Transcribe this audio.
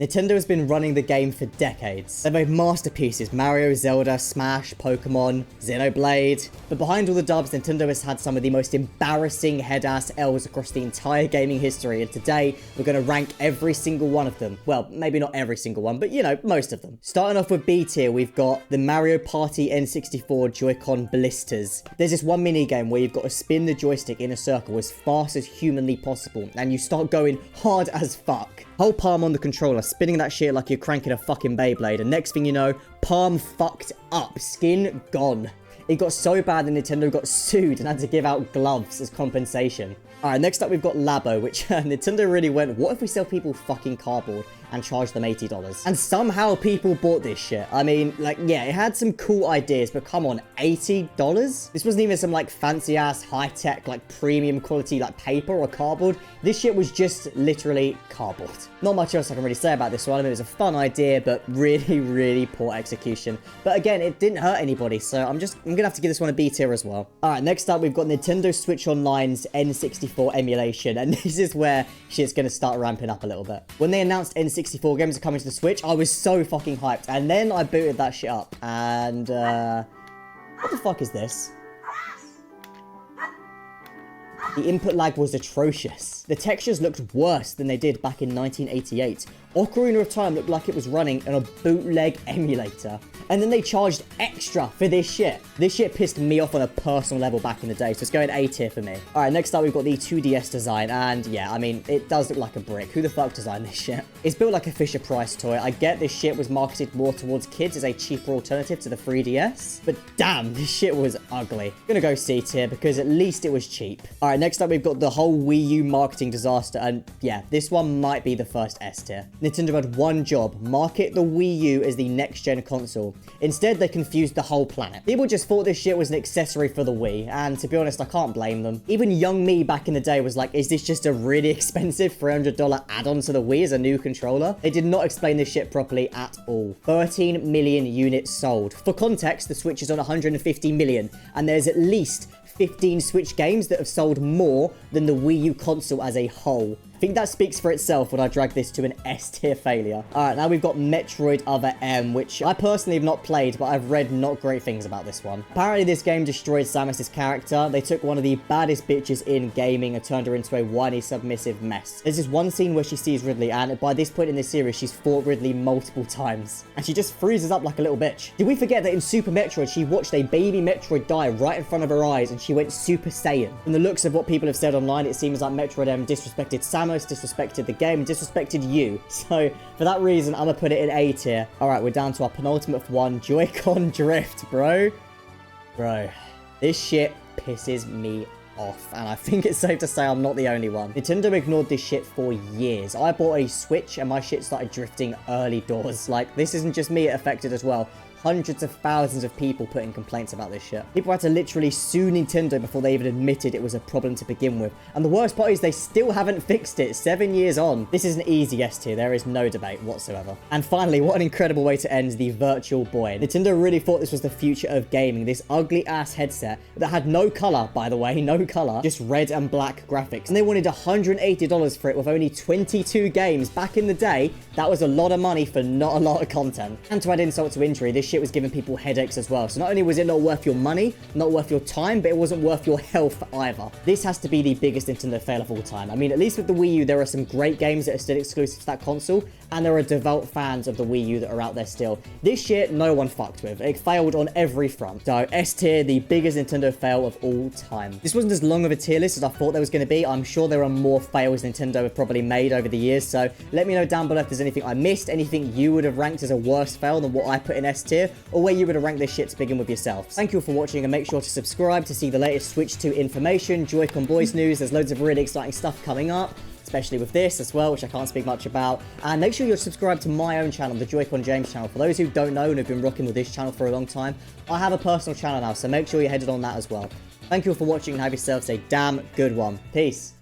Nintendo has been running the game for decades. They've made masterpieces: Mario, Zelda, Smash, Pokemon, Xenoblade. But behind all the dubs, Nintendo has had some of the most embarrassing head-ass L's across the entire gaming history, and today we're going to rank every single one of them. Well, maybe not every single one, but you know, most of them. Starting off with B tier, we've got the Mario Party N64 Joy-Con Blisters. There's this one mini game where you've got to spin the joystick in a circle as fast as humanly possible, and you start going hard as fuck. Whole palm on the controller, spinning that shit like you're cranking a fucking Beyblade, and next thing you know, palm fucked up, skin gone. It got so bad that Nintendo got sued and had to give out gloves as compensation. Alright, next up we've got Labo, which Nintendo really went, what if we sell people fucking cardboard and charge them $80? And somehow people bought this shit. I mean, like, yeah, it had some cool ideas, but come on, $80? This wasn't even some, like, fancy-ass, high-tech, like, premium quality, like, paper or cardboard. This shit was just literally cardboard. Not much else I can really say about this one. I mean, it was a fun idea, but really, really poor execution. But again, it didn't hurt anybody, so I'm gonna have to give this one a B tier as well. Alright, next up, we've got Nintendo Switch Online's N64 emulation, and this is where shit's gonna start ramping up a little bit. When they announced N64 games are coming to the Switch, I was so fucking hyped, and then I booted that shit up, and what the fuck is this? The input lag was atrocious. The textures looked worse than they did back in 1988. Ocarina of Time looked like it was running on a bootleg emulator. And then they charged extra for this shit. This shit pissed me off on a personal level back in the day, so it's going A tier for me. Alright, next up we've got the 2DS design, and yeah, I mean, it does look like a brick. Who the fuck designed this shit? It's built like a Fisher-Price toy. I get this shit was marketed more towards kids as a cheaper alternative to the 3DS, but damn, this shit was ugly. I'm gonna go C tier because at least it was cheap. Alright, next up we've got the whole Wii U marketing disaster, and yeah, this one might be the first S tier. Nintendo had one job: market the Wii U as the next-gen console. Instead, they confused the whole planet. People just thought this shit was an accessory for the Wii, and to be honest, I can't blame them. Even young me back in the day was like, is this just a really expensive $300 add-on to the Wii as a new controller? They did not explain this shit properly at all. 13 million units sold. For context, the Switch is on 150 million, and there's at least 15 Switch games that have sold more than the Wii U console as a whole. I think that speaks for itself when I drag this to an S tier failure. Alright, now we've got Metroid Other M, which I personally have not played, but I've read not great things about this one. Apparently this game destroyed Samus's character. They took one of the baddest bitches in gaming and turned her into a whiny, submissive mess. There's this one scene where she sees Ridley, and by this point in this series, she's fought Ridley multiple times. And she just freezes up like a little bitch. Did we forget that in Super Metroid, she watched a baby Metroid die right in front of her eyes, and she went Super Saiyan? From the looks of what people have said online, it seems like Metroid M disrespected Samus, disrespected the game, disrespected you. So for that reason, I'm gonna put it in A tier. Alright, we're down to our penultimate one, Joy-Con Drift, bro. Bro, this shit pisses me off, and I think it's safe to say I'm not the only one. Nintendo ignored this shit for years. I bought a Switch and my shit started drifting early doors. Like, this isn't just me, it affected as well. Hundreds of thousands of people putting complaints about this shit. People had to literally sue Nintendo before they even admitted it was a problem to begin with. And the worst part is they still haven't fixed it 7 years on. This is an easy S tier. There is no debate whatsoever. And finally, what an incredible way to end the Virtual Boy. Nintendo really thought this was the future of gaming. This ugly ass headset that had no color, by the way, no color, just red and black graphics. And they wanted $180 for it with only 22 games. Back in the day, that was a lot of money for not a lot of content. And to add insult to injury, this shit was giving people headaches as well. So not only was it not worth your money, not worth your time, but it wasn't worth your health either. This has to be the biggest Nintendo fail of all time. I mean, at least with the Wii U, there are some great games that are still exclusive to that console, and there are devout fans of the Wii U that are out there still. This shit, no one fucked with. It failed on every front. So S tier, the biggest Nintendo fail of all time. This wasn't as long of a tier list as I thought there was going to be. I'm sure there are more fails Nintendo have probably made over the years. So let me know down below if there's anything I missed, anything you would have ranked as a worse fail than what I put in S tier, or where you would have ranked this shit to begin with yourselves. Thank you all for watching, and make sure to subscribe to see the latest Switch 2 information, JoyConBoyz news. There's loads of really exciting stuff coming up, especially with this as well, which I can't speak much about. And make sure you're subscribed to my own channel, the JoyConJames channel. For those who don't know and have been rocking with this channel for a long time, I have a personal channel now, so make sure you're headed on that as well. Thank you all for watching, and have yourselves a damn good one. Peace.